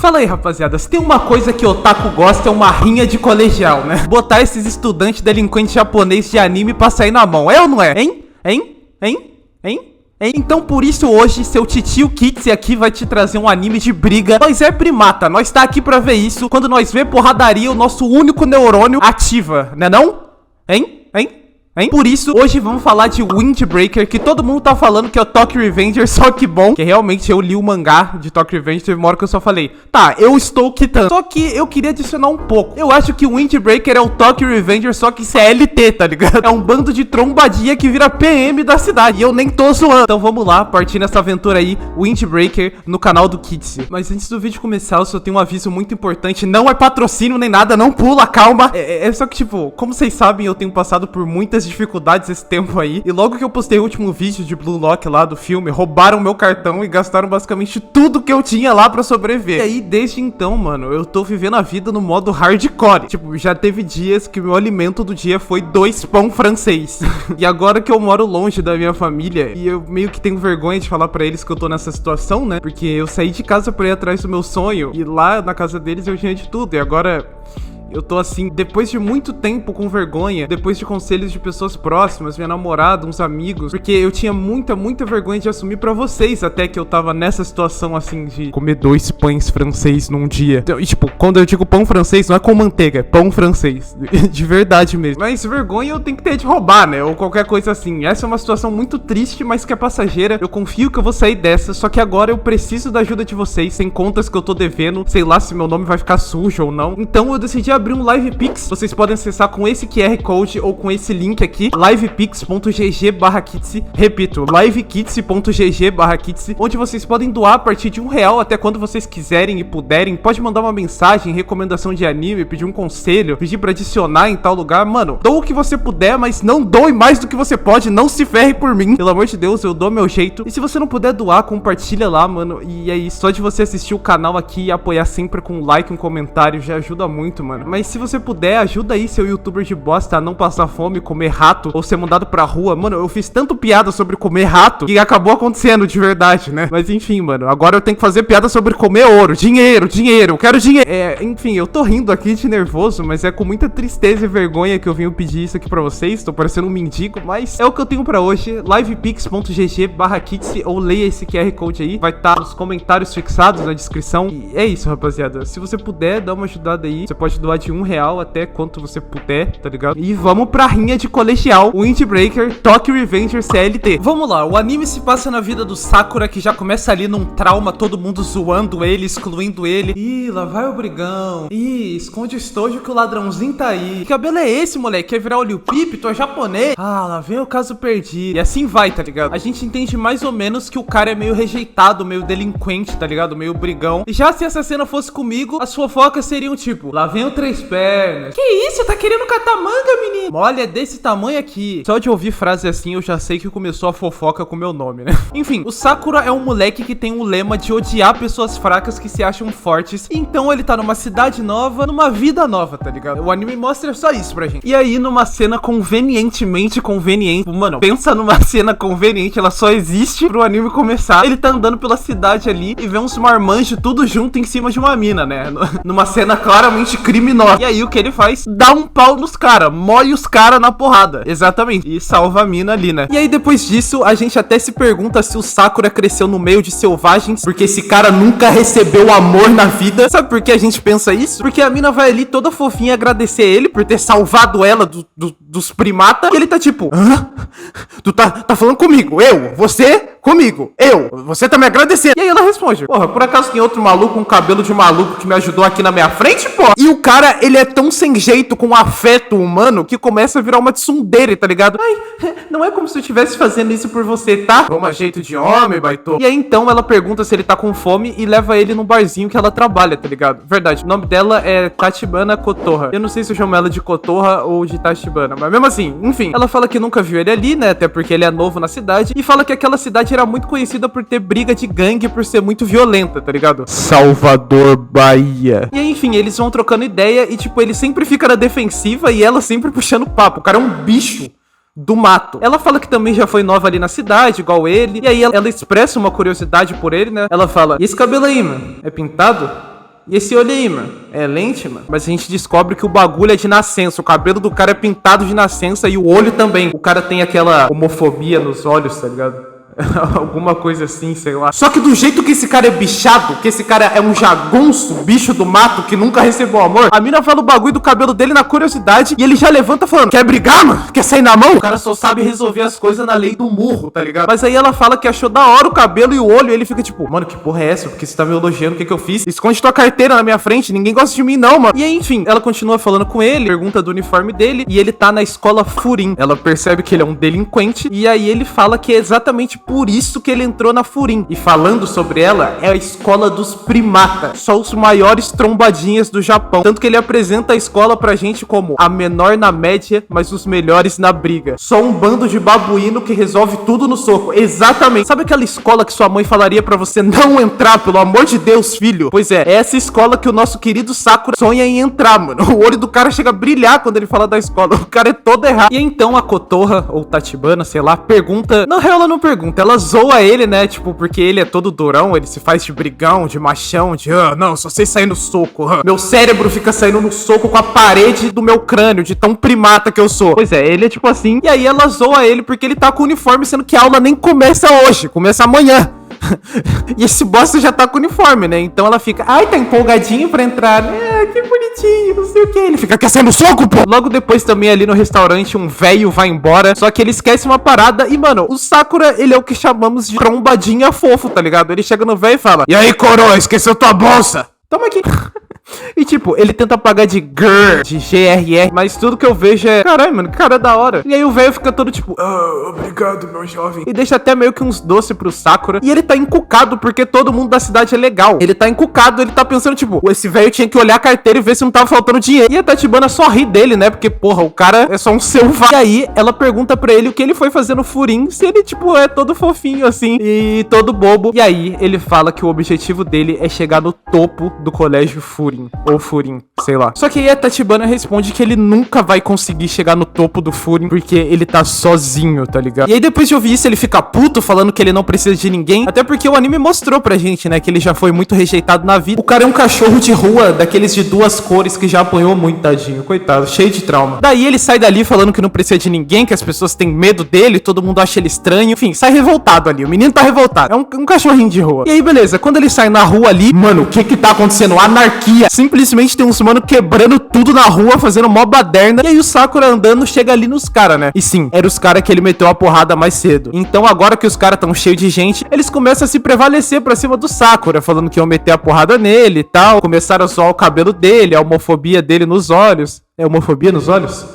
fala aí, rapaziada, se tem uma coisa que otaku gosta é uma rinha de colegial, né? Botar esses estudantes delinquentes japonês de anime pra sair na mão, é ou não é? Hein? Então por isso hoje seu titio Kitsy aqui vai te trazer um anime de briga. Nós é primata, nós tá aqui pra ver isso. Quando nós vê porradaria, o nosso único neurônio ativa, né não? Hein? Por isso, hoje vamos falar de Windbreaker, que todo mundo tá falando que é o Tokyo Revenger, só que bom, que realmente eu li o mangá de Tokyo Revenger, teve uma hora que eu só falei, tá, eu estou quitando. Só que eu queria adicionar um pouco. Eu acho que o Windbreaker é o Tokyo Revenger, só que CLT, tá ligado? É um bando de trombadinha que vira PM da cidade, e eu nem tô zoando. Então vamos lá, partir nessa aventura aí, Windbreaker, no canal do Kitsy. Mas antes do vídeo começar, eu só tenho um aviso muito importante, não é patrocínio nem nada, não pula, calma. É só que, tipo, como vocês sabem, eu tenho passado por muitas dificuldades esse tempo aí. E logo que eu postei o último vídeo de Blue Lock lá do filme, roubaram meu cartão e gastaram basicamente tudo que eu tinha lá pra sobreviver. E aí, desde então, mano, eu tô vivendo a vida no modo hardcore. Tipo, já teve dias que o meu alimento do dia foi 2 pão francês. E agora que eu moro longe da minha família, e eu meio que tenho vergonha de falar pra eles que eu tô nessa situação, né? Porque eu saí de casa pra ir atrás do meu sonho, e lá na casa deles eu tinha de tudo. E agora eu tô assim, depois de muito tempo com vergonha, depois de conselhos de pessoas próximas, minha namorada, uns amigos, porque eu tinha muita vergonha de assumir pra vocês, até que eu tava nessa situação assim de comer 2 pães francês num dia. Então, e tipo, quando eu digo pão francês, não é com manteiga, é pão francês, de verdade mesmo. Mas vergonha eu tenho que ter de roubar, né, ou qualquer coisa assim. Essa é uma situação muito triste, mas que é passageira. Eu confio que eu vou sair dessa, só que agora eu preciso da ajuda de vocês, sem contas que eu tô devendo, sei lá se meu nome vai ficar sujo ou não. Então eu decidi abrir um Live Pix. Vocês podem acessar com esse QR Code ou com esse link aqui, livepix.gg/kitsy. Repito, livekitsy.gg/kitsy, onde vocês podem doar a partir de R$1 até quando vocês quiserem e puderem. Pode mandar uma mensagem, recomendação de anime, pedir um conselho, pedir pra adicionar em tal lugar. Mano, doa o que você puder, mas não doe mais do que você pode. Não se ferre por mim. Pelo amor de Deus, eu dou meu jeito. E se você não puder doar, compartilha lá, mano. E aí, só de você assistir o canal aqui e apoiar sempre com um like, um comentário, já ajuda muito, mano. Mas se você puder, ajuda aí seu youtuber de bosta a não passar fome, comer rato ou ser mandado pra rua. Mano, eu fiz tanto piada sobre comer rato que acabou acontecendo de verdade, né? Mas enfim, mano, agora eu tenho que fazer piada sobre comer ouro. Dinheiro, eu quero dinheiro. Enfim, eu tô rindo aqui de nervoso, mas é com muita tristeza e vergonha que eu vim pedir isso aqui pra vocês. Tô parecendo um mendigo, mas é o que eu tenho pra hoje. livepix.gg/kitsy ou leia esse QR Code aí. Vai estar nos comentários fixados na descrição. E é isso, rapaziada. Se você puder, dá uma ajudada aí. Você pode doar de R$1 até quanto você puder, tá ligado? E vamos pra rinha de colegial, Windbreaker, Tokyo Revenger CLT. Vamos lá, o anime se passa na vida do Sakura, que já começa ali num trauma, todo mundo zoando ele, excluindo ele. Ih, lá vai o brigão. Ih, esconde o estojo que o ladrãozinho tá aí. Que cabelo é esse, moleque? Quer virar olho pipe? Tu é japonês? Ah, lá vem o caso perdido. E assim vai, tá ligado? A gente entende mais ou menos que o cara é meio rejeitado, meio delinquente, tá ligado? Meio brigão. E já se essa cena fosse comigo, as fofocas seriam tipo, lá vem o três pernas. Que isso? Tá querendo catar manga, menino? Olha, é desse tamanho aqui. Só de ouvir frase assim, eu já sei que começou a fofoca com meu nome, né? Enfim, o Sakura é um moleque que tem o lema de odiar pessoas fracas que se acham fortes. Então ele tá numa cidade nova, numa vida nova, tá ligado? O anime mostra só isso pra gente. E aí, numa cena convenientemente conveniente, mano, pensa numa cena conveniente, ela só existe pro anime começar. Ele tá andando pela cidade ali e vê uns marmanjos tudo junto em cima de uma mina, né? Numa cena claramente criminosa. E aí o que ele faz? Dá um pau nos caras, moe os caras na porrada. Exatamente. E salva a mina ali, né? E aí depois disso, a gente até se pergunta se o Sakura cresceu no meio de selvagens, porque esse cara nunca recebeu amor na vida. Sabe por que a gente pensa isso? Porque a mina vai ali toda fofinha agradecer ele por ter salvado ela dos primatas. E ele tá tipo, hã? Tu tá falando comigo? Eu? Você? Comigo? Eu? Você tá me agradecendo? E aí ela responde, porra, por acaso tem outro maluco com cabelo de maluco que me ajudou aqui na minha frente, pô? E o cara, ele é tão sem jeito com afeto humano que começa a virar uma tsundere, tá ligado? Ai, não é como se eu estivesse fazendo isso por você, tá? Toma jeito de homem, baitô. E aí então ela pergunta se ele tá com fome e leva ele num barzinho que ela trabalha, tá ligado? Verdade, o nome dela é Tachibana Kotoha. Eu não sei se eu chamo ela de Kotoha ou de Tachibana, mas mesmo assim, enfim. Ela fala que nunca viu ele ali, né? Até porque ele é novo na cidade. E fala que aquela cidade era muito conhecida por ter briga de gangue, por ser muito violenta, tá ligado? Salvador, Bahia. E aí, enfim, eles vão trocando ideia e, tipo, ele sempre fica na defensiva e ela sempre puxando papo. O cara é um bicho do mato. Ela fala que também já foi nova ali na cidade, igual ele. E aí ela expressa uma curiosidade por ele, né? Ela fala, e esse cabelo aí, mano? É pintado? E esse olho aí, mano? É lente, mano? Mas a gente descobre que o bagulho é de nascença. O cabelo do cara é pintado de nascença e o olho também. O cara tem aquela homofobia nos olhos, tá ligado? Alguma coisa assim, sei lá. Só que do jeito que esse cara é bichado, que esse cara é um jagunço, bicho do mato, que nunca recebeu amor, a mina fala o bagulho do cabelo dele na curiosidade e ele já levanta falando: quer brigar, mano? Quer sair na mão? O cara só sabe resolver as coisas na lei do murro, tá ligado? Mas aí ela fala que achou da hora o cabelo e o olho e ele fica tipo: mano, que porra é essa? Porque você tá me elogiando, o que eu fiz? Esconde tua carteira na minha frente, ninguém gosta de mim não, mano. E aí, enfim, ela continua falando com ele, pergunta do uniforme dele e ele tá na escola Furim. Ela percebe que ele é um delinquente e aí ele fala que é exatamente por isso que ele entrou na Furim. E falando sobre ela, é a escola dos primata. Só os maiores trombadinhas do Japão. Tanto que ele apresenta a escola pra gente como a menor na média, mas os melhores na briga. Só um bando de babuíno que resolve tudo no soco. Exatamente. Sabe aquela escola que sua mãe falaria pra você não entrar, pelo amor de Deus, filho? Pois é essa escola que o nosso querido Sakura sonha em entrar, mano. O olho do cara chega a brilhar quando ele fala da escola. O cara é todo errado. E então a Kotoha, ou Tachibana, sei lá, pergunta... Na real, ela não pergunta. Ela zoa ele, né? Tipo, porque ele é todo durão, ele se faz de brigão, de machão, de não, só sei sair no soco. Meu cérebro fica saindo no soco com a parede do meu crânio, de tão primata que eu sou. Pois é, ele é tipo assim. E aí ela zoa ele porque ele tá com o uniforme, sendo que a aula nem começa hoje, começa amanhã. E esse bosta já tá com o uniforme, né? Então ela fica, ai, tá empolgadinho pra entrar. Que bonitinho, não sei o que. Ele fica, quer sair no soco, pô? Logo depois também ali no restaurante, um velho vai embora. Só que ele esquece uma parada. E, mano, o Sakura, ele é o que chamamos de trombadinha fofo, tá ligado? Ele chega no velho e fala, e aí, coroa, esqueceu tua bolsa? Toma aqui. E tipo, ele tenta pagar de GRR, de GRR, mas tudo que eu vejo é, caralho, mano, que cara da hora. E aí o velho fica todo tipo, obrigado, meu jovem. E deixa até meio que uns doces pro Sakura. E ele tá encucado porque todo mundo da cidade é legal. Ele tá encucado, ele tá pensando tipo, esse velho tinha que olhar a carteira e ver se não tava faltando dinheiro. E a Tachibana só ri dele, né? Porque, porra, o cara é só um selvagem. E aí ela pergunta pra ele o que ele foi fazer no Furim, se ele, tipo, é todo fofinho assim e todo bobo. E aí ele fala que o objetivo dele é chegar no topo do colégio Furim. Ou Furim, sei lá. Só que aí a Tachibana responde que ele nunca vai conseguir chegar no topo do Furim porque ele tá sozinho, tá ligado? E aí depois de ouvir isso, ele fica puto falando que ele não precisa de ninguém. Até porque o anime mostrou pra gente, né, que ele já foi muito rejeitado na vida. O cara é um cachorro de rua, daqueles de duas cores que já apanhou muito, tadinho. Coitado, cheio de trauma. Daí ele sai dali falando que não precisa de ninguém, que as pessoas têm medo dele, todo mundo acha ele estranho. Enfim, sai revoltado ali. O menino tá revoltado. É um cachorrinho de rua. E aí, beleza. Quando ele sai na rua ali, mano, o que tá acontecendo? Anarquia. Simplesmente tem uns mano quebrando tudo na rua, fazendo mó baderna. E aí o Sakura andando chega ali nos caras, né? E sim, era os caras que ele meteu a porrada mais cedo. Então agora que os caras tão cheios de gente, eles começam a se prevalecer pra cima do Sakura, falando que iam meter a porrada nele e tal. Começaram a zoar o cabelo dele, a homofobia dele nos olhos. É homofobia nos olhos?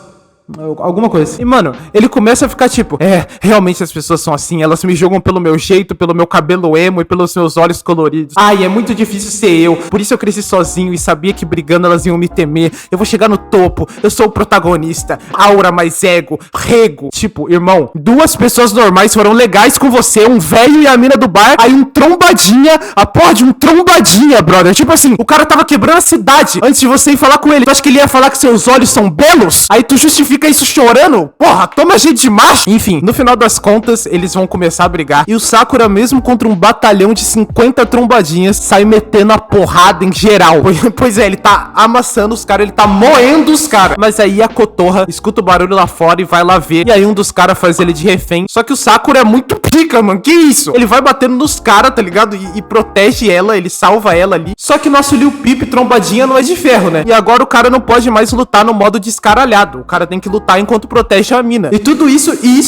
Alguma coisa assim. E, mano, ele começa a ficar tipo, realmente as pessoas são assim, elas me julgam pelo meu jeito, pelo meu cabelo emo e pelos meus olhos coloridos. Ai, é muito difícil ser eu, por isso eu cresci sozinho e sabia que brigando elas iam me temer. Eu vou chegar no topo, eu sou o protagonista, aura mais ego, rego. Tipo, irmão, duas pessoas normais foram legais com você, um velho e a mina do bar, aí um trombadinha, a porra de um trombadinha, brother. Tipo assim, o cara tava quebrando a cidade antes de você ir falar com ele. Tu acha que ele ia falar que seus olhos são belos? Aí tu justifica isso chorando? Porra, toma jeito de macho. Enfim, no final das contas, eles vão começar a brigar. E o Sakura, mesmo contra um batalhão de 50 trombadinhas, sai metendo a porrada em geral. Pois é, ele tá amassando os caras, ele tá moendo os caras. Mas aí a Kotoha escuta o barulho lá fora e vai lá ver. E aí um dos caras faz ele de refém. Só que o Sakura é muito pica, mano. Que isso? Ele vai batendo nos caras, tá ligado? E protege ela, ele salva ela ali. Só que nosso Lil Peep trombadinha não é de ferro, né? E agora o cara não pode mais lutar no modo descaralhado. O cara tem que lutar enquanto protege a mina. E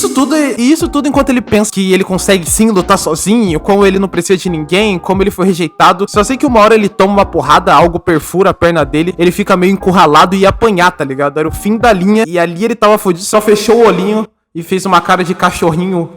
isso tudo enquanto ele pensa que ele consegue sim lutar sozinho, como ele não precisa de ninguém, como ele foi rejeitado. Só sei que uma hora ele toma uma porrada, algo perfura a perna dele, ele fica meio encurralado e ia apanhar, tá ligado? Era o fim da linha e ali ele tava fudido, só fechou o olhinho e fez uma cara de cachorrinho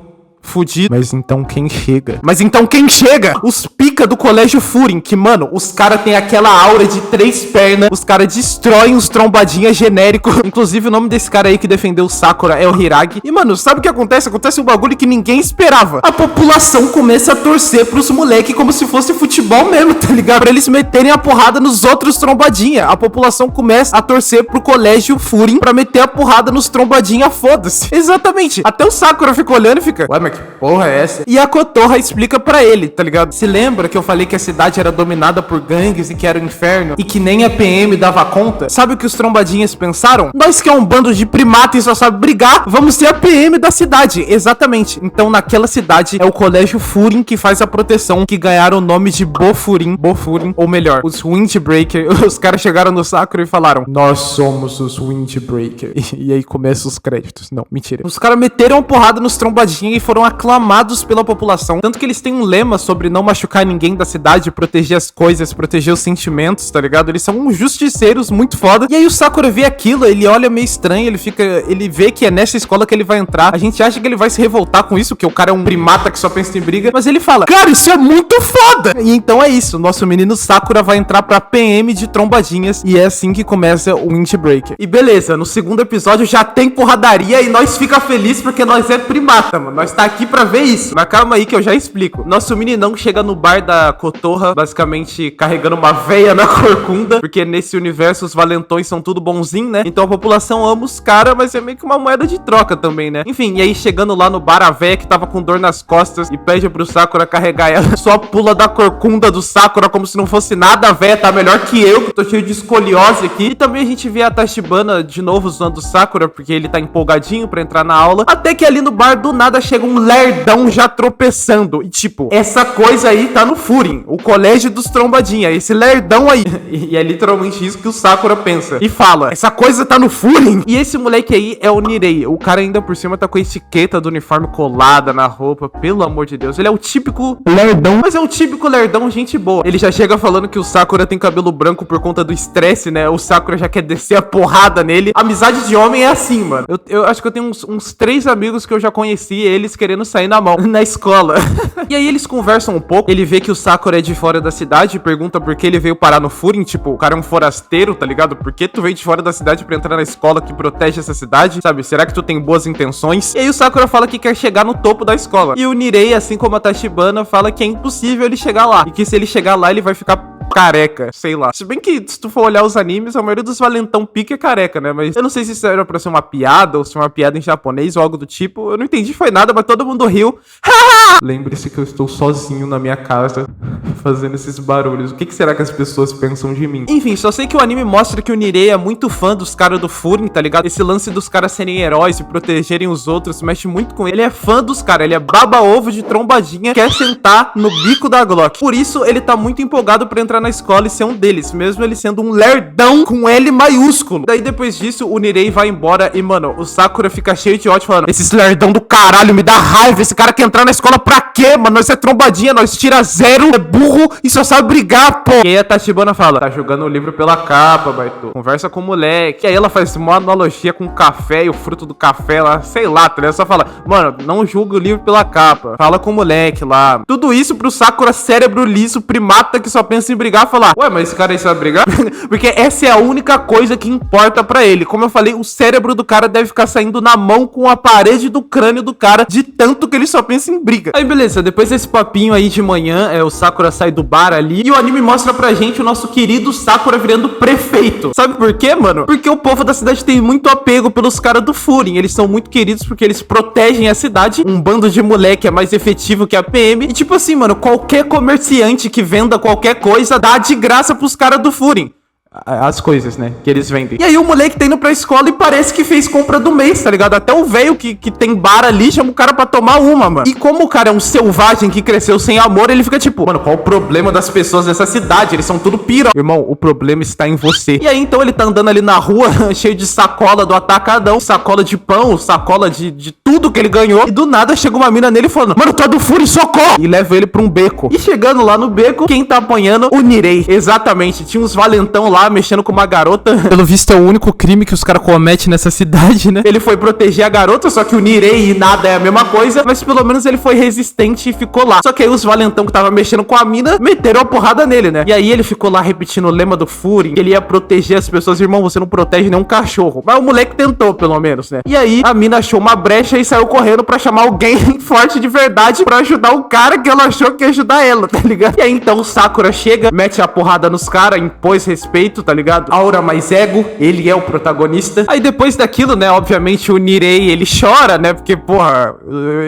fudido. Mas então quem chega? Os pica do colégio Furim, que, mano, os caras têm aquela aura de 3 pernas, os caras destroem os trombadinhas genéricos. Inclusive o nome desse cara aí que defendeu o Sakura é o Hiragi. E, mano, sabe o que acontece? Acontece um bagulho que ninguém esperava. A população começa a torcer pros moleque como se fosse futebol mesmo, tá ligado? Pra eles meterem a porrada nos outros trombadinha. A população começa a torcer pro colégio Furim pra meter a porrada nos trombadinha, foda-se. Exatamente. Até o Sakura fica olhando e fica, ué, mas que porra é essa? E a Kotoha explica pra ele, tá ligado? Se lembra que eu falei que a cidade era dominada por gangues e que era um inferno e que nem a PM dava conta? Sabe o que os trombadinhas pensaram? Nós que é um bando de primata e só sabe brigar, vamos ser a PM da cidade. Exatamente. Então naquela cidade é o Colégio Furin que faz a proteção, que ganharam o nome de Bofurin, ou melhor, os Windbreaker. Os caras chegaram no Sakura e falaram: nós somos os Windbreaker. E aí começam os créditos. Não, mentira. Os caras meteram porrada nos trombadinhas e foram aclamados pela população. Tanto que eles têm um lema sobre não machucar ninguém da cidade, proteger as coisas, proteger os sentimentos, tá ligado? Eles são uns justiceiros muito foda. E aí o Sakura vê aquilo, ele olha meio estranho, ele vê que é nessa escola que ele vai entrar. A gente acha que ele vai se revoltar com isso, que o cara é um primata que só pensa em briga, mas ele fala: cara, isso é muito foda! E então é isso, nosso menino Sakura vai entrar pra PM de trombadinhas e é assim que começa o Windbreaker. E beleza, no segundo episódio já tem porradaria e nós fica feliz porque nós é primata, mano. Nós tá aqui pra ver isso. Mas calma aí que eu já explico. Nosso meninão chega no bar da Kotoha, basicamente carregando uma veia na corcunda, porque nesse universo os valentões são tudo bonzinho, né? Então a população ama os caras, mas é meio que uma moeda de troca também, né? Enfim, e aí chegando lá no bar, a veia que tava com dor nas costas e pede pro Sakura carregar ela, só pula da corcunda do Sakura como se não fosse nada. A veia tá melhor que eu, que tô cheio de escoliose aqui. E também a gente vê a Tachibana de novo usando o Sakura, porque ele tá empolgadinho pra entrar na aula. Até que ali no bar, do nada, chega um lerdão já tropeçando. E tipo, essa coisa aí tá no Furin, o colégio dos trombadinha. Esse lerdão aí. E é literalmente isso que o Sakura pensa. E fala: essa coisa tá no Furin. E esse moleque aí é o Nirei. O cara ainda por cima tá com a etiqueta do uniforme colada na roupa. Pelo amor de Deus. Ele é o típico lerdão. Mas é um típico lerdão, gente boa. Ele já chega falando que o Sakura tem cabelo branco por conta do estresse, né? O Sakura já quer descer a porrada nele. Amizade de homem é assim, mano. Eu acho que eu tenho uns 3 amigos que eu já conheci, eles querendo sair na mão na escola. E aí eles conversam um pouco. Ele vê que o Sakura é de fora da cidade e pergunta por que ele veio parar no Furin. Tipo, o cara é um forasteiro, tá ligado? Por que tu veio de fora da cidade pra entrar na escola que protege essa cidade? Sabe? Será que tu tem boas intenções? E aí o Sakura fala que quer chegar no topo da escola. E o Nirei, assim como a Tachibana, fala que é impossível ele chegar lá. E que se ele chegar lá, ele vai ficar careca, sei lá. Se bem que, se tu for olhar os animes, a maioria dos valentão pica é careca, né? Mas eu não sei se isso era pra ser uma piada ou se uma piada em japonês ou algo do tipo. Eu não entendi, foi nada, mas todo mundo riu. Lembre-se que eu estou sozinho na minha casa fazendo esses barulhos. O que será que as pessoas pensam de mim? Enfim, só sei que o anime mostra que o Nirei é muito fã dos caras do Furin, tá ligado? Esse lance dos caras serem heróis e protegerem os outros mexe muito com ele. Ele é fã dos caras, ele é baba-ovo de trombadinha, quer sentar no bico da Glock. Por isso, ele tá muito empolgado pra entrar na escola e ser um deles, mesmo ele sendo um lerdão com L maiúsculo. Daí depois disso, o Nirei vai embora e, mano, o Sakura fica cheio de ódio falando: esses lerdão do caralho, me dá raiva, esse cara quer entrar na escola pra quê, mano? Nós é trombadinha, nós tira 0, é burro e só sabe brigar, pô. E aí a Tachibana fala: tá jogando o livro pela capa, Baito. Conversa com o moleque. E aí ela faz uma analogia com o café e o fruto do café lá, sei lá, tá ligado? Só fala: mano, não julga o livro pela capa. Fala com o moleque lá. Tudo isso pro Sakura cérebro liso, primata que só pensa em brigar, falar: ué, mas esse cara aí sabe brigar? Porque essa é a única coisa que importa pra ele. Como eu falei, o cérebro do cara deve ficar saindo na mão com a parede do crânio do cara, de tanto que ele só pensa em briga. Aí beleza, depois desse papinho aí de manhã, o Sakura sai do bar ali e o anime mostra pra gente o nosso querido Sakura virando prefeito. Sabe por quê, mano? Porque o povo da cidade tem muito apego pelos caras do Furin. Eles são muito queridos porque eles protegem a cidade. Um bando de moleque é mais efetivo que a PM. E tipo assim, mano, qualquer comerciante que venda qualquer coisa dá de graça pros caras do Furin. As coisas, né, que eles vendem. E aí o moleque tá indo pra escola e parece que fez compra do mês, tá ligado? Até o velho que tem bar ali chama o cara pra tomar uma, mano. E como o cara é um selvagem que cresceu sem amor, ele fica tipo: mano, qual o problema das pessoas dessa cidade? Eles são tudo pira. Irmão, o problema está em você. E aí então ele tá andando ali na rua, cheio de sacola do atacadão, sacola de pão, sacola de tudo que ele ganhou. E do nada chega uma mina nele falando: mano, tu é do Furin, socorro! E leva ele pra um beco. E chegando lá no beco, quem tá apanhando? O Nirei. Exatamente, tinha uns valentão lá mexendo com uma garota. Pelo visto é o único crime que os caras cometem nessa cidade, né? Ele foi proteger a garota, só que o Nirei e nada é a mesma coisa, mas pelo menos ele foi resistente e ficou lá. Só que aí os valentão que tava mexendo com a mina meteram a porrada nele, né? E aí ele ficou lá repetindo o lema do Furin, que ele ia proteger as pessoas. Irmão, você não protege nenhum cachorro. Mas o moleque tentou, pelo menos, né? E aí a mina achou uma brecha e saiu correndo pra chamar alguém forte de verdade pra ajudar o cara que ela achou que ia ajudar ela, tá ligado? E aí então o Sakura chega, mete a porrada nos caras, impôs respeito favorito, tá ligado? Aura mais ego, ele é o protagonista. Aí depois daquilo, né, obviamente o Nirei, ele chora, né, porque, porra,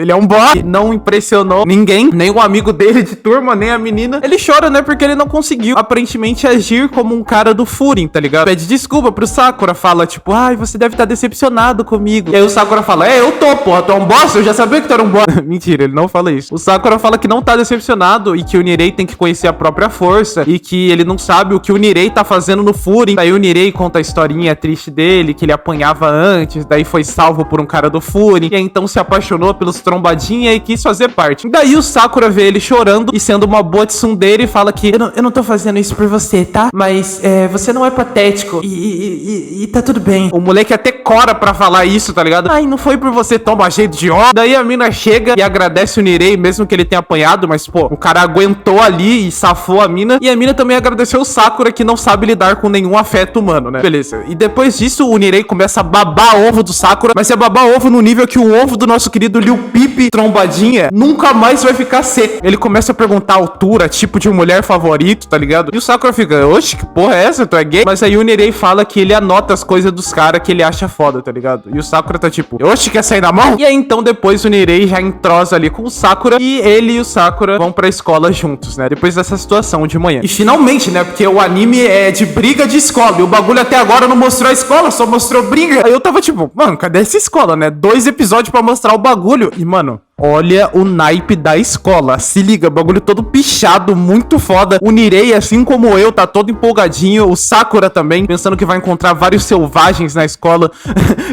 ele é um boss, não impressionou ninguém, nem o amigo dele de turma, nem a menina. Ele chora, né, porque ele não conseguiu, aparentemente, agir como um cara do Furin, tá ligado? Pede desculpa pro Sakura, fala, tipo, ai, você deve estar decepcionado comigo. E aí o Sakura fala, eu tô, porra, tu é um boss? Eu já sabia que tu era um boss. Mentira, ele não fala isso. O Sakura fala que não tá decepcionado e que o Nirei tem que conhecer a própria força e que ele não sabe o que o Nirei tá fazendo no Furin. Daí o Nirei conta a historinha triste dele, que ele apanhava antes, daí foi salvo por um cara do Furin, e aí então se apaixonou pelos trombadinha e quis fazer parte. Daí o Sakura vê ele chorando e sendo uma boa tsundere e fala que eu não tô fazendo isso por você, tá? Mas você não é patético e tá tudo bem. O moleque até cora pra falar isso, tá ligado? Ai, não foi por você, toma jeito de ó. Daí a mina chega e agradece o Nirei, mesmo que ele tenha apanhado, mas pô, o cara aguentou ali e safou a mina. E a mina também agradeceu o Sakura, que não sabe lidar com nenhum afeto humano, né? Beleza. E depois disso, o Nirei começa a babar ovo do Sakura, mas é babar ovo no nível que o ovo do nosso querido Liu Pipe trombadinha nunca mais vai ficar seco. Ele começa a perguntar a altura, tipo de mulher favorito, tá ligado? E o Sakura fica, oxe, que porra é essa? Tu é gay? Mas aí o Nirei fala que ele anota as coisas dos caras que ele acha foda, tá ligado? E o Sakura tá tipo, oxe, quer sair na mão? E aí então depois o Nirei já entrosa ali com o Sakura e ele e o Sakura vão pra escola juntos, né? Depois dessa situação de manhã. E finalmente, né? Porque o anime é de briga de escola e o bagulho até agora não mostrou a escola, só mostrou briga. Aí eu tava tipo, mano, cadê essa escola, né? 2 episódios pra mostrar o bagulho. E, mano, olha o naipe da escola. Se liga, bagulho todo pichado, muito foda. O Nirei, assim como eu, tá todo empolgadinho. O Sakura também, pensando que vai encontrar vários selvagens na escola.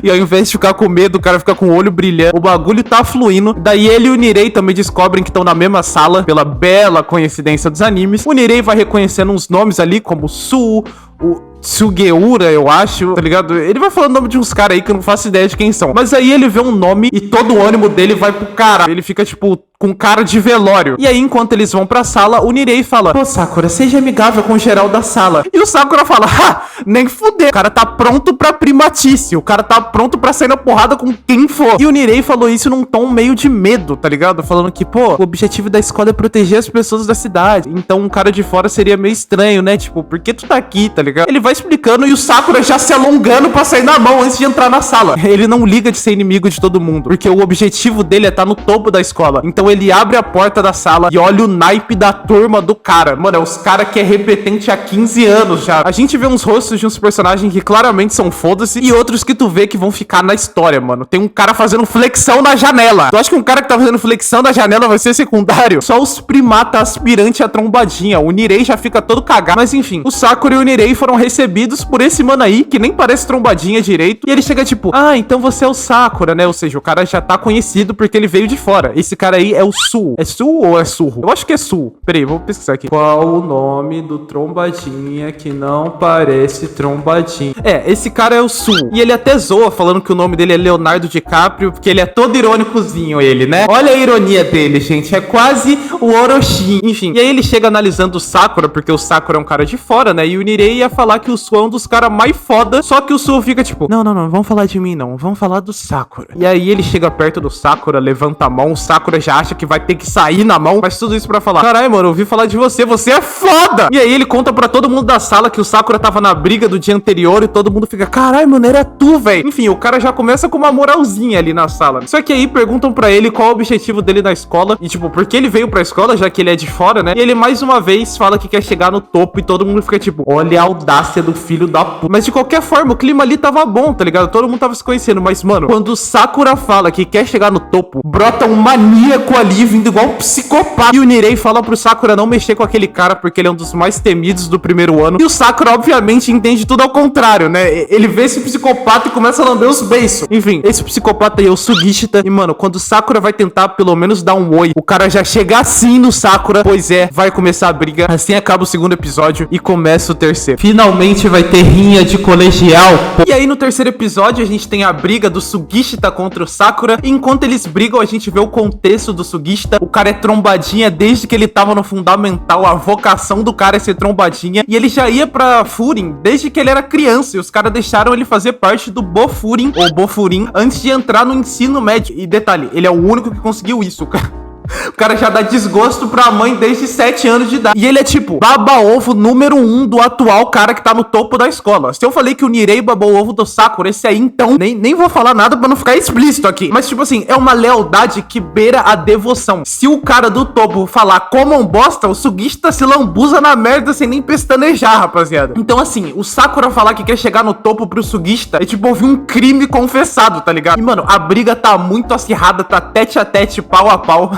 E ao invés de ficar com medo, o cara fica com o olho brilhando. O bagulho tá fluindo. Daí ele e o Nirei também descobrem que estão na mesma sala, pela bela coincidência dos animes. O Nirei vai reconhecendo uns nomes ali, como Su, o Sugeura, eu acho, tá ligado? Ele vai falando o nome de uns caras aí que eu não faço ideia de quem são. Mas aí ele vê um nome e todo o ânimo dele vai pro cara. Ele fica, tipo, com cara de velório. E aí, enquanto eles vão pra sala, o Nirei fala, pô, Sakura, seja amigável com o geral da sala. E o Sakura fala, ha, nem fuder. O cara tá pronto pra primatice. O cara tá pronto pra sair na porrada com quem for. E o Nirei falou isso num tom meio de medo, tá ligado? Falando que, pô, o objetivo da escola é proteger as pessoas da cidade. Então um cara de fora seria meio estranho, né? Tipo, por que tu tá aqui, tá ligado? Ele vai explicando e o Sakura já se alongando pra sair na mão antes de entrar na sala. Ele não liga de ser inimigo de todo mundo, porque o objetivo dele é estar no topo da escola. Então ele abre a porta da sala e olha o naipe da turma do cara. Mano, é os caras que é repetente há 15 anos já. A gente vê uns rostos de uns personagens que claramente são foda-se e outros que tu vê que vão ficar na história, mano. Tem um cara fazendo flexão na janela. Tu acha que um cara que tá fazendo flexão na janela vai ser secundário? Só os primata aspirante à trombadinha. O Nirei já fica todo cagado. Mas enfim, o Sakura e o Nirei foram recebidos por esse mano aí, que nem parece trombadinha direito. E ele chega tipo, ah, então você é o Sakura, né? Ou seja, o cara já tá conhecido porque ele veio de fora. Esse cara aí é o Su. É Su ou é Surro? Eu acho que é Su. Peraí, vou pesquisar aqui. Qual o nome do trombadinha que não parece trombadinha? É, esse cara é o Su. E ele até zoa falando que o nome dele é Leonardo DiCaprio, porque ele é todo irônicozinho, ele, né? Olha a ironia dele, gente. É quase o Orochi. Enfim, e aí ele chega analisando o Sakura, porque o Sakura é um cara de fora, né? E o Nirei ia falar que o Su é um dos caras mais foda, só que o Su fica tipo, não, vamos falar de mim, não. Vamos falar do Sakura. E aí ele chega perto do Sakura, levanta a mão, o Sakura já acha que vai ter que sair na mão, mas tudo isso pra falar, caralho, mano, eu ouvi falar de você é foda! E aí ele conta pra todo mundo da sala que o Sakura tava na briga do dia anterior e todo mundo fica, caralho, mano, era tu, velho. Enfim, o cara já começa com uma moralzinha ali na sala. Só que aí perguntam pra ele qual é o objetivo dele na escola e, tipo, por que ele veio pra escola, já que ele é de fora, né? E ele mais uma vez fala que quer chegar no topo e todo mundo fica tipo, olha a audácia do filho da puta. Mas de qualquer forma, o clima ali tava bom, tá ligado? Todo mundo tava se conhecendo, mas, mano, quando o Sakura fala que quer chegar no topo, brota um maníaco ali, vindo igual um psicopata. E o Nirei fala pro Sakura não mexer com aquele cara porque ele é um dos mais temidos do primeiro ano. E o Sakura, obviamente, entende tudo ao contrário, né? Ele vê esse psicopata e começa a lamber os beiços. Enfim, esse psicopata aí é o Sugishita. E, mano, quando o Sakura vai tentar pelo menos dar um oi, o cara já chega assim no Sakura. Pois é, vai começar a briga. Assim acaba o segundo episódio e começa o terceiro. Finalmente vai ter rinha de colegial. E aí no terceiro episódio a gente tem a briga do Sugishita contra o Sakura. E enquanto eles brigam, a gente vê o contexto do Sugishita. O cara é trombadinha desde que ele tava no fundamental. A vocação do cara é ser trombadinha. E ele já ia pra Furin desde que ele era criança. E os caras deixaram ele fazer parte do Bofurin, ou Bofurin, antes de entrar no ensino médio. E detalhe, ele é o único que conseguiu isso, cara. O cara já dá desgosto pra mãe desde 7 anos de idade. E ele é tipo, baba-ovo número 1 do atual cara que tá no topo da escola. Se eu falei que o Nirei babou o ovo do Sakura, esse aí então, nem vou falar nada pra não ficar explícito aqui. Mas tipo assim, é uma lealdade que beira a devoção. Se o cara do topo falar comam bosta, o Sugista se lambuza na merda sem nem pestanejar, rapaziada. Então assim, o Sakura falar que quer chegar no topo pro Sugista é tipo ouvir um crime confessado, tá ligado? E mano, a briga tá muito acirrada, tá tete a tete, pau a pau,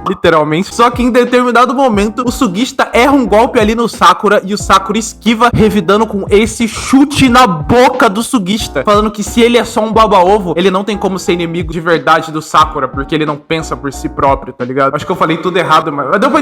literalmente. Só que em determinado momento, o Sugista erra um golpe ali no Sakura e o Sakura esquiva, revidando com esse chute na boca do Sugista, falando que se ele é só um baba-ovo, ele não tem como ser inimigo de verdade do Sakura, porque ele não pensa por si próprio, tá ligado? Acho que eu falei tudo errado, mas deu pra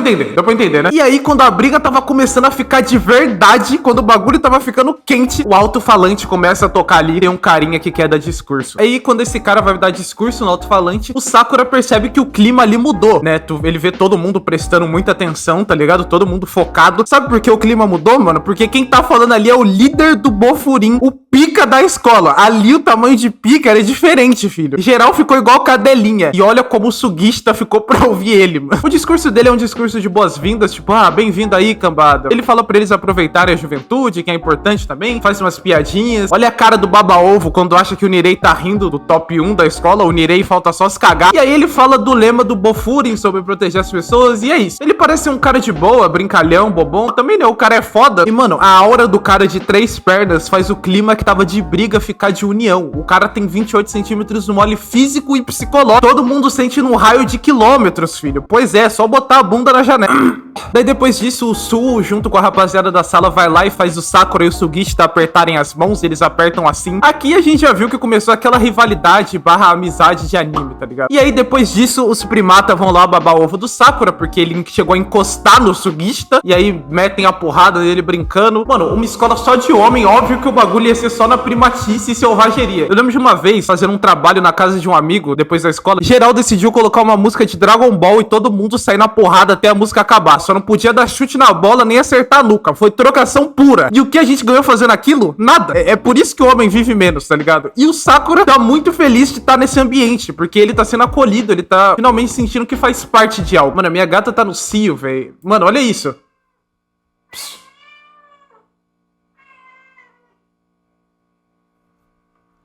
entender, né? E aí, quando a briga tava começando a ficar de verdade, quando o bagulho tava ficando quente, o alto-falante começa a tocar ali, tem um carinha que quer dar discurso. Aí, quando esse cara vai dar discurso no alto-falante, o Sakura percebe que o clima ali mudou, né? Ele vê todo mundo prestando muita atenção, tá ligado? Todo mundo focado. Sabe por que o clima mudou, mano? Porque quem tá falando ali é o líder do Bofurin, o pica da escola. Ali o tamanho de pica era diferente, filho. Geral ficou igual cadelinha. E olha como o Sugista ficou pra ouvir ele, mano. O discurso dele é um discurso de boas-vindas, tipo, bem-vindo aí, cambada. Ele fala pra eles aproveitarem a juventude, que é importante também, faz umas piadinhas. Olha a cara do baba-ovo quando acha que o Nirei tá rindo do top 1 da escola, o Nirei falta só se cagar. E aí ele fala do lema do Bofurin sobre proteger as pessoas, e é isso. Ele parece um cara de boa, brincalhão, bobão, também né, o cara é foda. E mano, a aura do cara de 3 pernas faz o clima que tava de briga ficar de união. O cara tem 28 centímetros no mole físico e psicológico. Todo mundo sente num raio de quilômetros, filho. Pois é, só botar a bunda na janela. Daí depois disso, o Su, junto com a rapaziada da sala, vai lá e faz o Sakura e o Sugista apertarem as mãos, eles apertam assim. Aqui a gente já viu que começou aquela rivalidade barra amizade de anime, tá ligado? E aí depois disso, os primata vão lá babar o ovo do Sakura, porque ele chegou a encostar no Sugista, e aí metem a porrada dele brincando. Mano, uma escola só de homem, óbvio que o bagulho ia ser só na primatice e selvageria. Eu lembro de uma vez, fazendo um trabalho na casa de um amigo, depois da escola, geral decidiu colocar uma música de Dragon Ball e todo mundo sair na porrada até a música acabar. Só não podia dar chute na bola nem acertar a nuca. Foi trocação pura. E o que a gente ganhou fazendo aquilo? Nada. É por isso que o homem vive menos, tá ligado? E o Sakura tá muito feliz de estar nesse ambiente, porque ele tá sendo acolhido, ele tá finalmente sentindo que faz parte de algo. Mano, a minha gata tá no cio, velho. Mano, olha isso.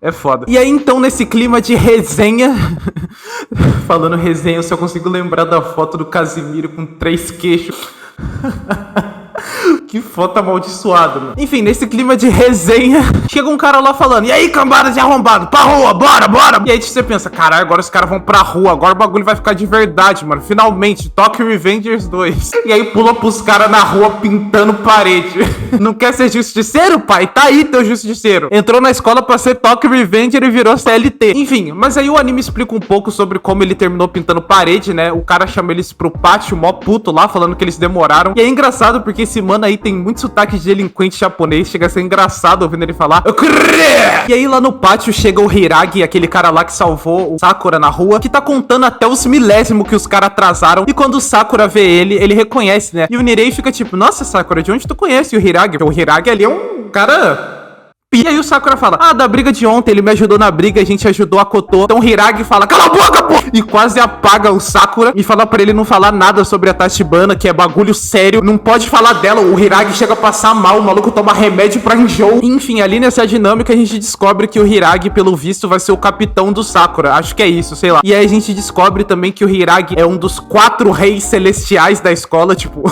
É foda. E aí, então, nesse clima de resenha... Falando resenha, eu só consigo lembrar da foto do Casimiro com 3 queixos. Que foto amaldiçoada, mano. Enfim, nesse clima de resenha, chega um cara lá falando: e aí, cambada de arrombado, pra rua, bora, bora. E aí você pensa: caralho, agora os caras vão pra rua, agora o bagulho vai ficar de verdade, mano. Finalmente, Tokyo Revengers 2. E aí pula pros caras na rua pintando parede. Não quer ser justiceiro, pai? Tá aí teu justiceiro. Entrou na escola pra ser Tokyo Revenger e virou CLT. Enfim, mas aí o anime explica um pouco sobre como ele terminou pintando parede, né? O cara chama eles pro pátio, mó puto lá, falando que eles demoraram. E é engraçado porque esse mano aí tem muito sotaque de delinquente japonês, chega a ser engraçado ouvindo ele falar. E aí lá no pátio chega o Hiragi, aquele cara lá que salvou o Sakura na rua, que tá contando até os milésimos que os caras atrasaram. E quando o Sakura vê ele, ele reconhece, né? E o Nirei fica tipo: nossa, Sakura, de onde tu conhece o Hiragi? Porque o Hiragi ali é um cara... E aí o Sakura fala: da briga de ontem, ele me ajudou na briga, a gente ajudou a Koto. Então o Hiragi fala: cala a boca, pô! E quase apaga o Sakura e fala pra ele não falar nada sobre a Tachibana, que é bagulho sério, não pode falar dela. O Hiragi chega a passar mal, o maluco toma remédio pra enjoo. Enfim, ali nessa dinâmica a gente descobre que o Hiragi, pelo visto, vai ser o capitão do Sakura. Acho que é isso, sei lá. E aí a gente descobre também que o Hiragi é um dos 4 reis celestiais da escola, tipo...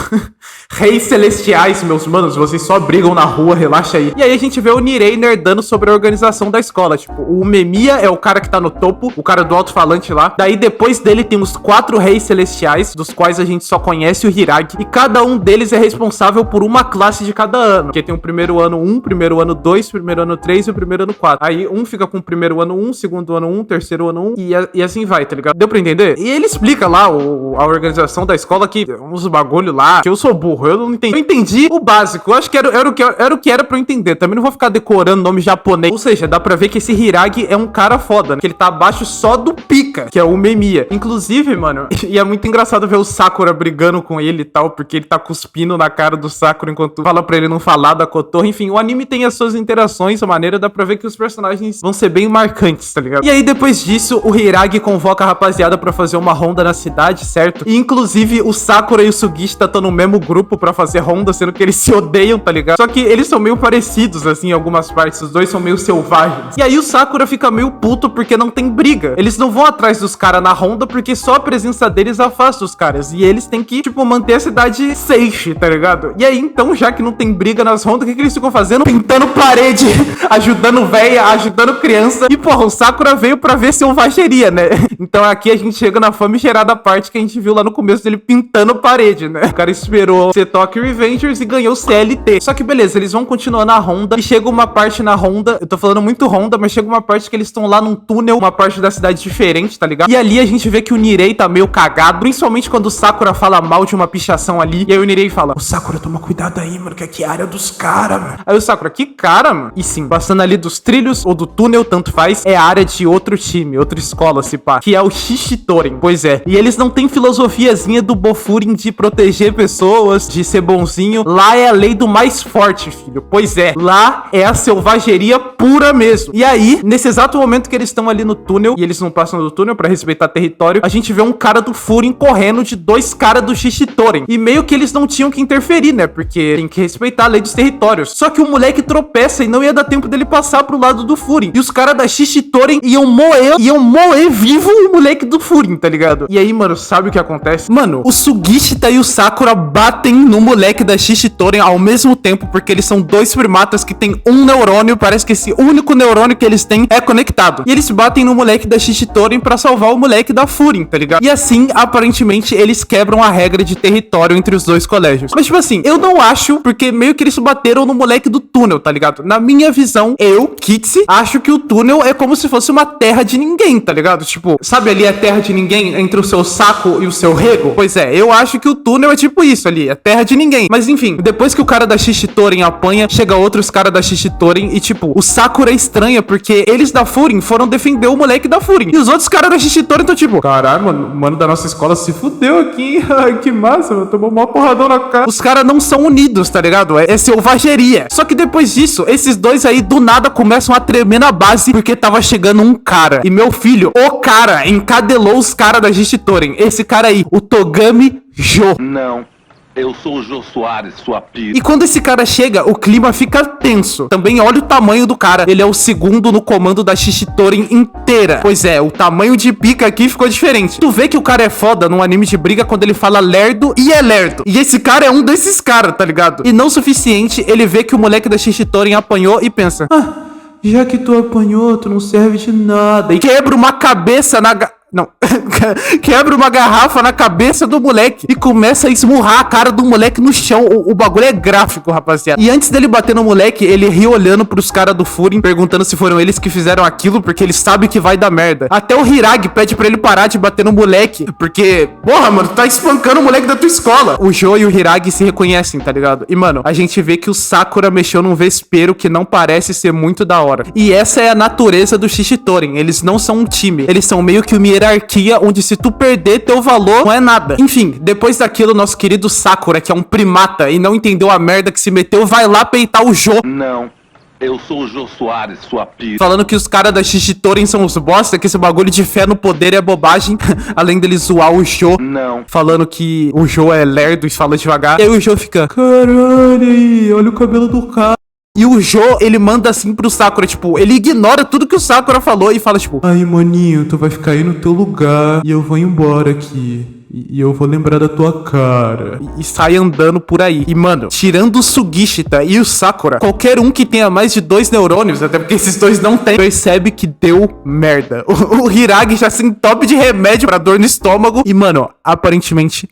Reis celestiais, meus manos, vocês só brigam na rua, relaxa aí. E aí a gente vê o Nirei nerdando sobre a organização da escola. Tipo, o Memiya é o cara que tá no topo, o cara do alto-falante lá. Daí depois dele tem os 4 reis celestiais, dos quais a gente só conhece o Hiragi. E cada um deles é responsável por uma classe de cada ano. Porque tem o primeiro ano 1, primeiro ano 2, primeiro ano 3 e o primeiro ano 4. Aí um fica com o primeiro ano 1, segundo ano 1, terceiro ano 1 e assim vai, tá ligado? Deu pra entender? E ele explica lá a organização da escola, que uns bagulho lá, que eu sou burro, eu não entendi. Eu entendi o básico, eu acho que era o que era pra eu entender. Também não vou ficar decorando decorando nome japonês. Ou seja, dá pra ver que esse Hiragi é um cara foda, né? Que ele tá abaixo só do Pika, que é o Memiya. Inclusive, mano, e é muito engraçado ver o Sakura brigando com ele e tal, porque ele tá cuspindo na cara do Sakura enquanto fala pra ele não falar da Kotorra. Enfim, o anime tem as suas interações, a maneira dá pra ver que os personagens vão ser bem marcantes, tá ligado? E aí, depois disso, o Hiragi convoca a rapaziada pra fazer uma ronda na cidade, certo? E, inclusive, o Sakura e o Sugishita estão no mesmo grupo pra fazer ronda, sendo que eles se odeiam, tá ligado? Só que eles são meio parecidos, assim, em algumas partes. Os dois são meio selvagens. E aí, o Sakura fica meio puto porque não tem briga. Eles não vão atrás dos caras na ronda porque só a presença deles afasta os caras. E eles têm que, tipo, manter a cidade safe, tá ligado? E aí, então, já que não tem briga nas rondas, o que eles ficam fazendo? Pintando parede, ajudando véia, ajudando criança. E, porra, o Sakura veio pra ver selvageria, né? Então aqui a gente chega na famigerada parte que a gente viu lá no começo dele pintando parede, né? O cara esperou ser Tokyo Revengers e ganhou o CLT. Só que beleza, eles vão continuar na ronda e chega uma parte na ronda, eu tô falando muito ronda, mas chega uma parte que eles estão lá num túnel, uma parte da cidade diferente, tá ligado? E ali a gente vê que o Nirei tá meio cagado, principalmente quando o Sakura fala mal de uma pichação ali. E aí o Nirei fala: "Ô Sakura, toma cuidado aí, mano, que aqui é a área dos caras, mano." Aí o Sakura: "Que cara, mano?" E sim, passando ali dos trilhos ou do túnel, tanto faz, é a área de outro time, outra escola, se pá, que é o Shishitoren. Pois é, e eles não têm filosofiazinha do Bofurin de proteger pessoas, de ser bonzinho. Lá é a lei do mais forte, filho. Pois é, lá é a selvageria pura mesmo. E aí, nesse exato momento que eles estão ali no túnel, e eles não passam do túnel pra respeitar território, a gente vê um cara do Furin correndo de dois caras do Shishitoren. E meio que eles não tinham que interferir, né? Porque tem que respeitar a lei dos territórios. Só que o moleque tropeça e não ia dar tempo dele passar pro lado do Furin. E os caras da Shishitoren iam moer vivo o moleque do Furin, tá ligado? E aí, mano, sabe o que acontece? Mano, o Sugishita e o Sakura batem no moleque da Shishitoren ao mesmo tempo, porque eles são dois primatas que tem um neurônio, parece que esse único neurônio que eles têm é conectado. E eles batem no moleque da Shishitoren pra salvar o moleque da Furin, tá ligado? E assim, aparentemente, eles quebram a regra de território entre os dois colégios. Mas, tipo assim, eu não acho, porque meio que eles bateram no moleque do túnel, tá ligado? Na minha visão, eu, Kitsi, acho que o túnel é como se fosse uma terra de ninguém, tá ligado? Tipo, sabe ali a terra de ninguém entre o seu saco e o seu rego? Pois é, eu acho que o túnel é tipo isso ali, é terra de ninguém. Mas enfim, depois que o cara da Shishitoren apanha, chega outros caras da Shishitoren e tipo, o Sakura é estranha porque eles da Furin foram defender o moleque da Furin. E os outros caras da Shishitoren estão tipo: "Caralho, mano da nossa escola se fudeu aqui, hein? Ai, que massa, mano, tomou uma porradão na cara." Os caras não são unidos, tá ligado? É selvageria. Só que depois disso, esses dois aí do nada começam a tremer na base porque tava chegando um cara. E meu filho, o cara encadelou os caras da Shishitoren. Esse cara aí, o Togami Jo. Não, eu sou o Jô Soares, sua pira. E quando esse cara chega, o clima fica tenso. Também olha o tamanho do cara. Ele é o segundo no comando da Shishitoren inteira. Pois é, o tamanho de pica aqui ficou diferente. Tu vê que o cara é foda num anime de briga quando ele fala lerdo e é lerdo. E esse cara é um desses caras, tá ligado? E não o suficiente, ele vê que o moleque da Shishitoren apanhou e pensa: já que tu apanhou, tu não serve de nada. E quebra uma cabeça Não, quebra uma garrafa na cabeça do moleque e começa a esmurrar a cara do moleque no chão. O bagulho é gráfico, rapaziada. E antes dele bater no moleque, ele ri olhando pros caras do Furin, perguntando se foram eles que fizeram aquilo, porque ele sabe que vai dar merda. Até o Hiragi pede pra ele parar de bater no moleque, porque, porra, mano, tá espancando o moleque da tua escola. O Jo e o Hiragi se reconhecem, tá ligado? E, mano, a gente vê que o Sakura mexeu num vespeiro que não parece ser muito da hora. E essa é a natureza do Shishitoren. Eles não são um time, eles são meio que uma hierarquia onde se tu perder, teu valor não é nada. Enfim, depois daquilo, nosso querido Sakura, que é um primata e não entendeu a merda que se meteu, vai lá peitar o Jo. Não, eu sou o Jô Soares, sua pira. Falando que os caras da Shishitoren são os bosta, que esse bagulho de fé no poder é bobagem. Além dele zoar o Jo. Não. Falando que o Jo é lerdo e fala devagar. E aí o Jo fica: caralho aí, olha o cabelo do cara. E o Jo, ele manda assim pro Sakura, tipo, ele ignora tudo que o Sakura falou e fala, tipo: aí, maninho, tu vai ficar aí no teu lugar e eu vou embora aqui. E eu vou lembrar da tua cara. E sai andando por aí. E, mano, tirando o Sugishita e o Sakura, qualquer um que tenha mais de 2 neurônios, até porque esses dois não têm, percebe que deu merda. O Hiragi já se entope de remédio pra dor no estômago. E, mano, aparentemente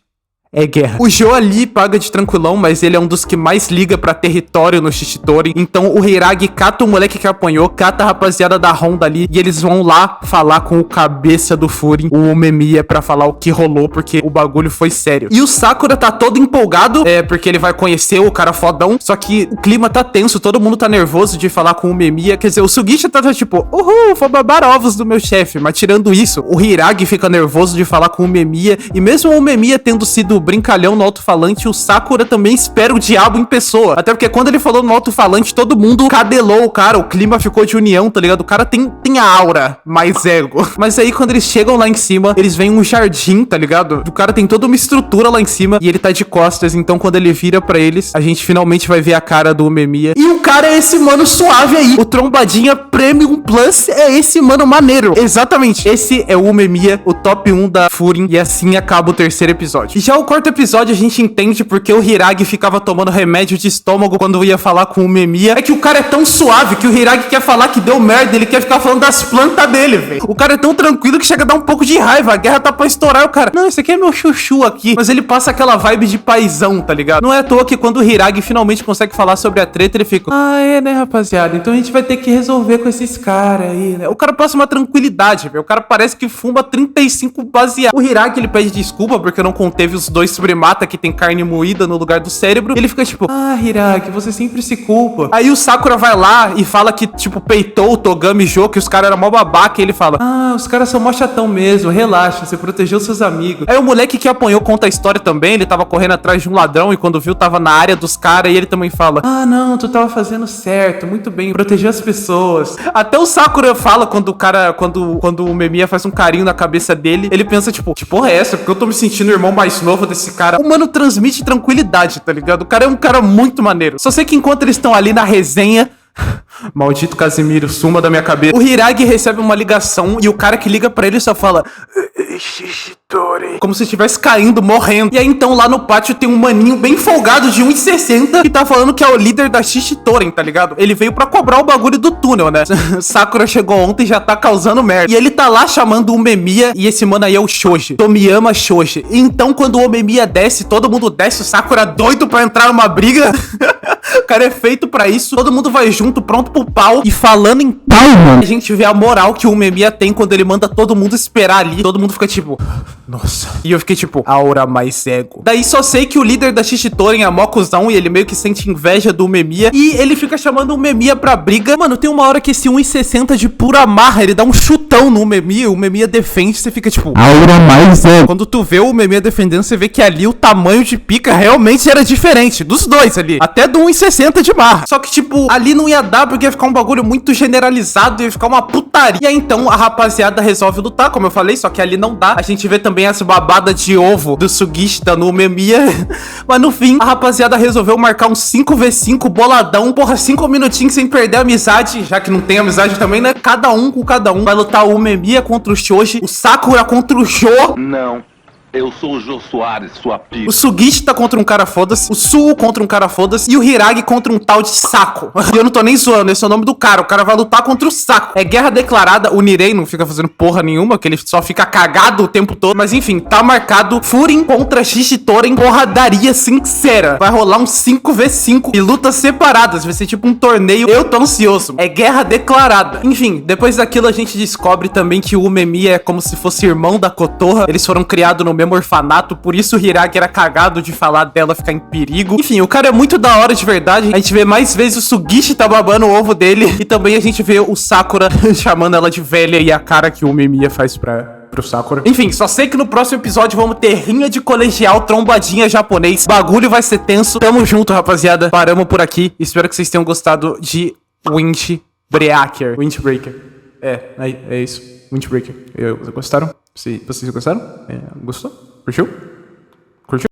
É guerra. O Jo ali paga de tranquilão, mas ele é um dos que mais liga pra território no Shishitori. Então o Hiragi cata o moleque que apanhou, cata a rapaziada da Honda ali, e eles vão lá falar com o cabeça do Furin, o Umemiya, pra falar o que rolou, porque o bagulho foi sério. E o Sakura tá todo empolgado, porque ele vai conhecer o cara fodão, só que o clima tá tenso, todo mundo tá nervoso de falar com o Umemiya. Quer dizer, o Sugisha tá tipo, uhul, vou babar ovos do meu chefe. Mas tirando isso, o Hiragi fica nervoso de falar com o Umemiya, e mesmo o Umemiya tendo sido brincalhão no alto-falante, o Sakura também espera o diabo em pessoa. Até porque quando ele falou no alto-falante, todo mundo cadelou o cara, o clima ficou de união, tá ligado? O cara tem a aura mais ego. Mas aí quando eles chegam lá em cima, eles veem um jardim, tá ligado? O cara tem toda uma estrutura lá em cima e ele tá de costas, então quando ele vira pra eles, a gente finalmente vai ver a cara do Umemiya. E o cara é esse mano suave aí. O Trombadinha Premium Plus é esse mano maneiro. Exatamente. Esse é o Umemiya, o top 1 da Furin, e assim acaba o terceiro episódio. E já o quarto episódio a gente entende porque o Hiragi ficava tomando remédio de estômago quando ia falar com o Umemiya. É que o cara é tão suave que o Hiragi quer falar que deu merda, ele quer ficar falando das plantas dele, velho. O cara é tão tranquilo que chega a dar um pouco de raiva. A guerra tá pra estourar, o cara, não, esse aqui é meu chuchu aqui. Mas ele passa aquela vibe de paizão, tá ligado? Não é à toa que quando o Hiragi finalmente consegue falar sobre a treta, ele fica, né, rapaziada, então a gente vai ter que resolver com esses caras aí, né? O cara passa uma tranquilidade, velho. O cara parece que fuma 35 baseados. O Hiragi, ele pede desculpa porque não conteve os dois primata que tem carne moída no lugar do cérebro. Ele fica tipo, Hiragi, você sempre se culpa. Aí o Sakura vai lá e fala que, tipo, peitou o Togami Jo, que os caras eram mó babaca, e ele fala, os caras são mó chatão mesmo, relaxa, você protegeu seus amigos. Aí o moleque que apanhou conta a história também, ele tava correndo atrás de um ladrão e quando viu tava na área dos caras, e ele também fala, não, tu tava fazendo certo, muito bem, protegeu as pessoas. Até o Sakura fala quando o cara, quando o Umemiya faz um carinho na cabeça dele, ele pensa, tipo, que porra é essa? Porque eu tô me sentindo o irmão mais novo desse cara. O mano transmite tranquilidade, tá ligado? O cara é um cara muito maneiro. Só sei que enquanto eles estão ali na resenha, maldito Casimiro, suma da minha cabeça, o Hiragi recebe uma ligação e o cara que liga pra ele só fala, Shishitori, como se estivesse caindo, morrendo. E aí então lá no pátio tem um maninho bem folgado de 1,60 que tá falando que é o líder da Shishitori, tá ligado? Ele veio pra cobrar o bagulho do túnel, né? Sakura chegou ontem e já tá causando merda. E ele tá lá chamando o Umemiya, e esse mano aí é o Shoji, Tomiyama Shoji. E então quando o Umemiya desce, todo mundo desce, o Sakura doido pra entrar numa briga. O cara é feito pra isso, todo mundo vai junto, pronto pro pau. E falando em pau, mano, a gente vê a moral que o Umemiya tem quando ele manda todo mundo esperar ali. Todo mundo fica tipo, nossa. E eu fiquei tipo, aura mais ego. Daí só sei que o líder da Shishitori é mocuzão e ele meio que sente inveja do Umemiya. E ele fica chamando o Umemiya pra briga. Mano, tem uma hora que esse 1,60 de pura marra, ele dá um chutão no Umemiya. O Umemiya defende, você fica tipo, aura mais ego. Quando tu vê o Umemiya defendendo, você vê que ali o tamanho de pica realmente era diferente. Dos dois ali. Até do 1,60 de marra. Só que tipo, ali não ia dar porque ia ficar um bagulho muito generalizado, ia ficar uma putaria. E aí então a rapaziada resolve lutar, como eu falei, só que ali não dá. A gente vê também essa babada de ovo do Sugishita no Umemiya. Mas no fim, a rapaziada resolveu marcar um 5v5 boladão. Porra, 5 minutinhos sem perder a amizade. Já que não tem amizade também, né? Cada um com cada um. Vai lutar o Umemiya contra o Shoji, o Sakura contra o Jo. Não. Eu sou o Jô Soares, sua pica. O Sugishita contra um cara foda-se, o Suo contra um cara foda-se e o Hiragi contra um tal de Saco. E eu não tô nem zoando, esse é o nome do cara. O cara vai lutar contra o Saco. É guerra declarada, o Nirei não fica fazendo porra nenhuma, que ele só fica cagado o tempo todo. Mas enfim, tá marcado Furin contra Shishitori em porradaria sincera. Vai rolar um 5v5 e lutas separadas, vai ser tipo um torneio. Eu tô ansioso. É guerra declarada. Enfim, depois daquilo a gente descobre também que o Umemiya é como se fosse irmão da Kotoha. Eles foram criados no mesmo orfanato, por isso o Hiragi era cagado de falar dela ficar em perigo. Enfim, o cara é muito da hora de verdade. A gente vê mais vezes o Sugishita babando o ovo dele e também a gente vê o Sakura chamando ela de velha e a cara que o Umemiya faz pro Sakura. Enfim, só sei que no próximo episódio vamos ter rinha de colegial, trombadinha japonês. Bagulho vai ser tenso. Tamo junto, rapaziada. Paramos por aqui. Espero que vocês tenham gostado de Windbreaker. É isso. Windbreaker. Gostaram? Vocês gostaram? Gostou? Curtiu?